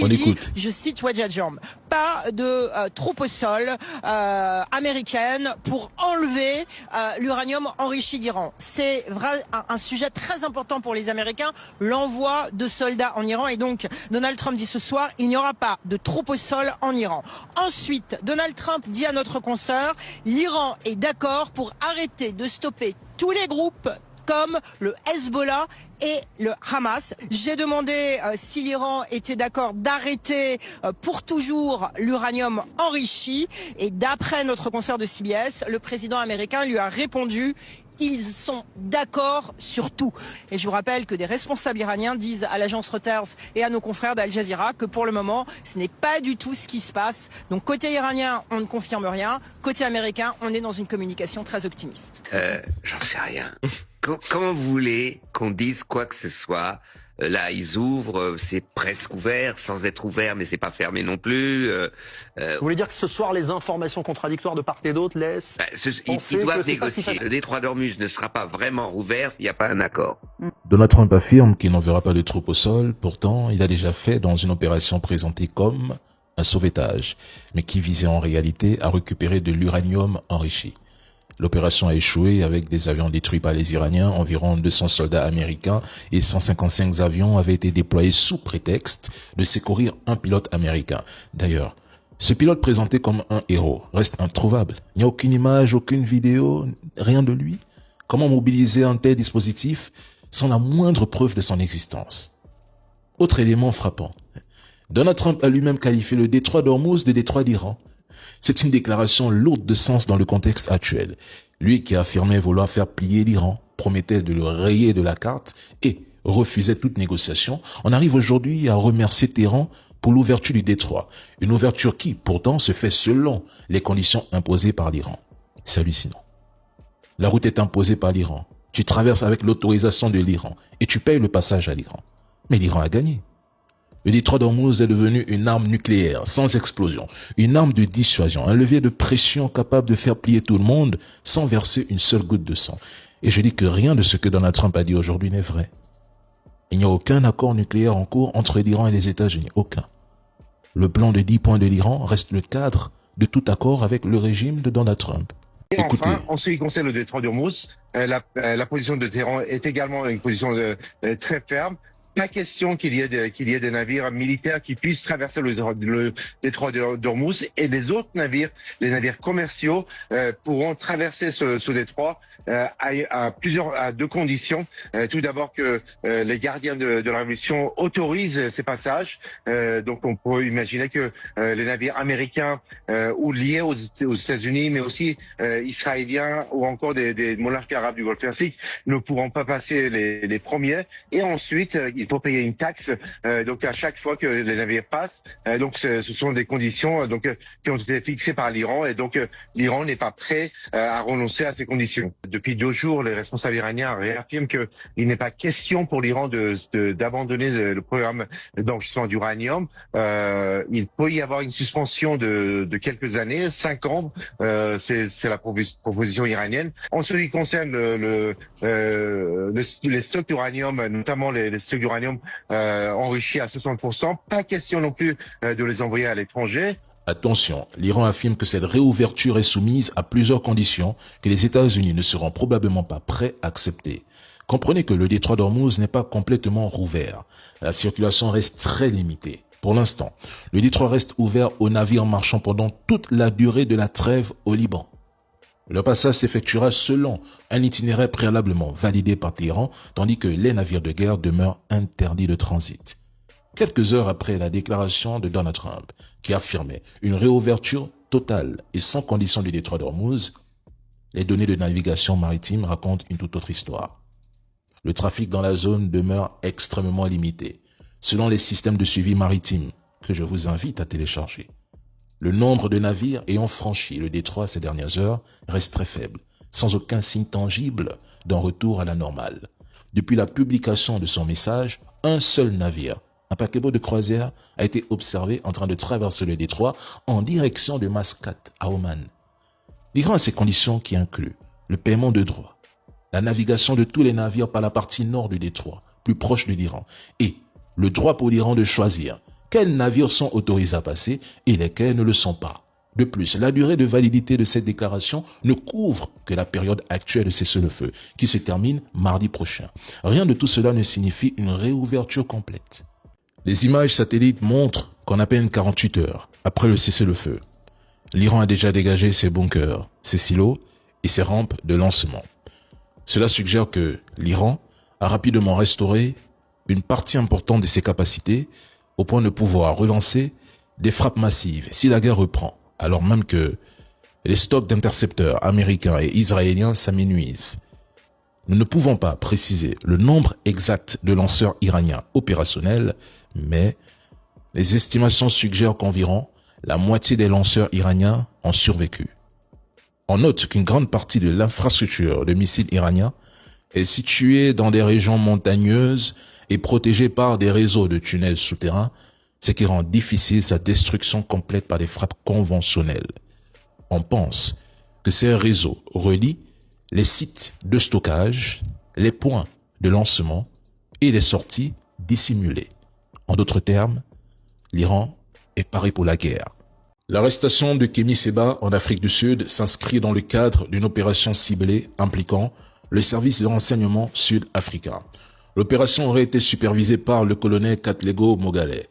On dit, écoute. je cite Wajajam, pas de troupes au sol américaines pour enlever l'uranium enrichi d'Iran. C'est un sujet très important pour les Américains, l'envoi de soldats en Iran. Et donc, Donald Trump dit ce soir, il n'y aura pas de troupes au sol en Iran. Ensuite, Donald Trump dit à notre consoeur, l'Iran est d'accord pour arrêter de stopper tous les groupes comme le Hezbollah et le Hamas. J'ai demandé si l'Iran était d'accord d'arrêter pour toujours l'uranium enrichi. Et d'après notre consoeur de CBS, le président américain lui a répondu ils sont d'accord sur tout. Et je vous rappelle que des responsables iraniens disent à l'agence Reuters et à nos confrères d'Al Jazeera que pour le moment, ce n'est pas du tout ce qui se passe. Donc côté iranien, on ne confirme rien. Côté américain, on est dans une communication très optimiste. J'en sais rien. Quand vous voulez qu'on dise quoi que ce soit, là ils ouvrent, c'est presque ouvert, sans être ouvert, mais c'est pas fermé non plus. Vous voulez dire que ce soir, les informations contradictoires de part et d'autre laissent Ils doivent négocier. Le détroit d'Ormuz ne sera pas vraiment rouvert s'il n'y a pas un accord. Donald Trump affirme qu'il n'enverra pas de troupes au sol. Pourtant, il a déjà fait dans une opération présentée comme un sauvetage, mais qui visait en réalité à récupérer de l'uranium enrichi. L'opération a échoué avec des avions détruits par les Iraniens. Environ 200 soldats américains et 155 avions avaient été déployés sous prétexte de secourir un pilote américain. D'ailleurs, ce pilote présenté comme un héros reste introuvable. Il n'y a aucune image, aucune vidéo, rien de lui. Comment mobiliser un tel dispositif sans la moindre preuve de son existence? Autre élément frappant. Donald Trump a lui-même qualifié le détroit d'Ormuz de détroit d'Iran. C'est une déclaration lourde de sens dans le contexte actuel. Lui qui affirmait vouloir faire plier l'Iran, promettait de le rayer de la carte et refusait toute négociation, on arrive aujourd'hui à remercier Téhéran pour l'ouverture du détroit. Une ouverture qui, pourtant, se fait selon les conditions imposées par l'Iran. C'est hallucinant. La route est imposée par l'Iran. Tu traverses avec l'autorisation de l'Iran et tu payes le passage à l'Iran. Mais l'Iran a gagné. Le détroit d'Ormuz est devenu une arme nucléaire, sans explosion, une arme de dissuasion, un levier de pression capable de faire plier tout le monde sans verser une seule goutte de sang. Et je dis que rien de ce que Donald Trump a dit aujourd'hui n'est vrai. Il n'y a aucun accord nucléaire en cours entre l'Iran et les États-Unis, aucun. Le plan de 10 points de l'Iran reste le cadre de tout accord avec le régime de Donald Trump. Et Écoutez. enfin, en ce qui concerne le détroit d'Ormuz, la position de Téhéran est également une position très ferme. Pas question qu'il y ait des navires militaires qui puissent traverser le détroit d'Ormuz, et les autres navires, les navires commerciaux, pourront traverser ce détroit à deux conditions. Tout d'abord que les gardiens de la révolution autorisent ces passages. Donc on peut imaginer que les navires américains ou liés aux États-Unis, mais aussi israéliens ou encore des monarques arabes du Golfe Persique ne pourront pas passer les premiers. Et ensuite, il faut payer une taxe donc à chaque fois que les navires passent. Donc ce sont des conditions qui ont été fixées par l'Iran, et donc l'Iran n'est pas prêt à renoncer à ces conditions. Depuis 2 jours, les responsables iraniens réaffirment qu'il n'est pas question pour l'Iran d'abandonner le programme d'enrichissement d'uranium. Il peut y avoir une suspension de quelques années, 5 ans. C'est la proposition iranienne. En ce qui concerne les stocks d'uranium, notamment les stocks d'uranium enrichis à 60%, pas question non plus de les envoyer à l'étranger. Attention, l'Iran affirme que cette réouverture est soumise à plusieurs conditions que les États-Unis ne seront probablement pas prêts à accepter. Comprenez que le détroit d'Ormuz n'est pas complètement rouvert. La circulation reste très limitée. Pour l'instant, le détroit reste ouvert aux navires marchands pendant toute la durée de la trêve au Liban. Le passage s'effectuera selon un itinéraire préalablement validé par Téhéran, tandis que les navires de guerre demeurent interdits de transit. Quelques heures après la déclaration de Donald Trump, qui affirmait une réouverture totale et sans condition du détroit d'Ormuz, les données de navigation maritime racontent une toute autre histoire. Le trafic dans la zone demeure extrêmement limité, selon les systèmes de suivi maritime que je vous invite à télécharger. Le nombre de navires ayant franchi le détroit ces dernières heures reste très faible, sans aucun signe tangible d'un retour à la normale. Depuis la publication de son message, un seul navire, un paquebot de croisière, a été observé en train de traverser le détroit en direction de Mascate, à Oman. L'Iran a ces conditions qui incluent le paiement de droits, la navigation de tous les navires par la partie nord du détroit, plus proche de l'Iran, et le droit pour l'Iran de choisir quels navires sont autorisés à passer et lesquels ne le sont pas. De plus, la durée de validité de cette déclaration ne couvre que la période actuelle de cessez-le-feu, qui se termine mardi prochain. Rien de tout cela ne signifie une réouverture complète. Les images satellites montrent qu'en à peine 48 heures après le cessez-le-feu, l'Iran a déjà dégagé ses bunkers, ses silos et ses rampes de lancement. Cela suggère que l'Iran a rapidement restauré une partie importante de ses capacités au point de pouvoir relancer des frappes massives si la guerre reprend, alors même que les stocks d'intercepteurs américains et israéliens s'amenuisent. Nous ne pouvons pas préciser le nombre exact de lanceurs iraniens opérationnels, mais les estimations suggèrent qu'environ la moitié des lanceurs iraniens ont survécu. On note qu'une grande partie de l'infrastructure de missiles iraniens est située dans des régions montagneuses et protégée par des réseaux de tunnels souterrains, ce qui rend difficile sa destruction complète par des frappes conventionnelles. On pense que ces réseaux relient les sites de stockage, les points de lancement et les sorties dissimulées. En d'autres termes, l'Iran est paré pour la guerre. L'arrestation de Kemi Seba en Afrique du Sud s'inscrit dans le cadre d'une opération ciblée impliquant le service de renseignement sud-africain. L'opération aurait été supervisée par le colonel Katlego Mogale.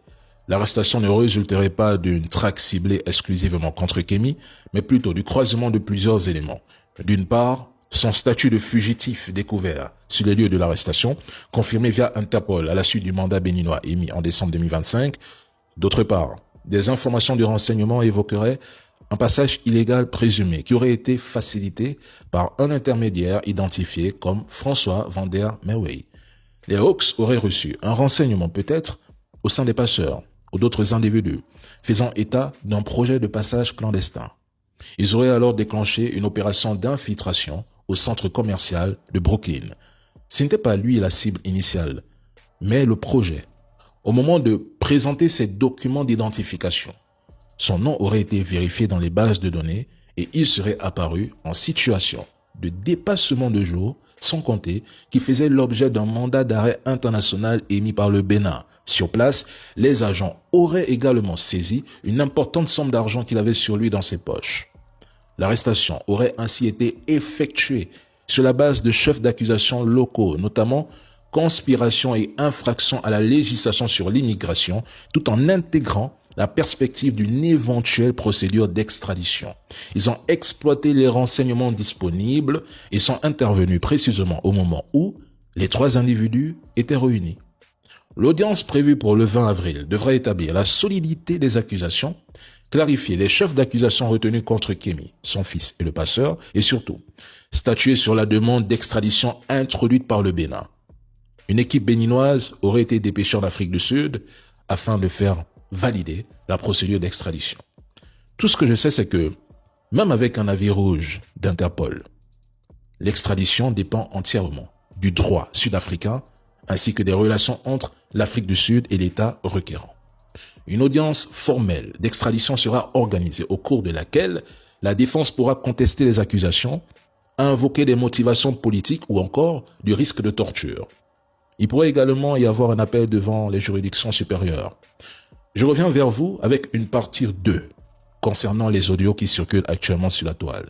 L'arrestation ne résulterait pas d'une traque ciblée exclusivement contre Kemi, mais plutôt du croisement de plusieurs éléments. D'une part, son statut de fugitif découvert sur les lieux de l'arrestation, confirmé via Interpol à la suite du mandat béninois émis en décembre 2025. D'autre part, des informations de renseignement évoqueraient un passage illégal présumé qui aurait été facilité par un intermédiaire identifié comme François Van der Merwe. Les Hawks auraient reçu un renseignement peut-être au sein des passeurs ou d'autres individus faisant état d'un projet de passage clandestin. Ils auraient alors déclenché une opération d'infiltration au centre commercial de Brooklyn. Ce n'était pas lui la cible initiale, mais le projet. Au moment de présenter ses documents d'identification, son nom aurait été vérifié dans les bases de données et il serait apparu en situation de dépassement de jour, sans compter qu'il faisait l'objet d'un mandat d'arrêt international émis par le Bénin. Sur place, les agents auraient également saisi une importante somme d'argent qu'il avait sur lui dans ses poches. L'arrestation aurait ainsi été effectuée sur la base de chefs d'accusation locaux, notamment conspiration et infraction à la législation sur l'immigration, tout en intégrant la perspective d'une éventuelle procédure d'extradition. Ils ont exploité les renseignements disponibles et sont intervenus précisément au moment où les trois individus étaient réunis. L'audience prévue pour le 20 avril devra établir la solidité des accusations, clarifier les chefs d'accusation retenus contre Kemi, son fils et le passeur, et surtout statuer sur la demande d'extradition introduite par le Bénin. Une équipe béninoise aurait été dépêchée en Afrique du Sud afin de faire valider la procédure d'extradition. Tout ce que je sais, c'est que même avec un navire rouge d'Interpol, l'extradition dépend entièrement du droit sud-africain ainsi que des relations entre l'Afrique du Sud et l'État requérant. Une audience formelle d'extradition sera organisée au cours de laquelle la défense pourra contester les accusations, invoquer des motivations politiques ou encore du risque de torture. Il pourrait également y avoir un appel devant les juridictions supérieures. Je reviens vers vous avec une partie 2 concernant les audios qui circulent actuellement sur la toile.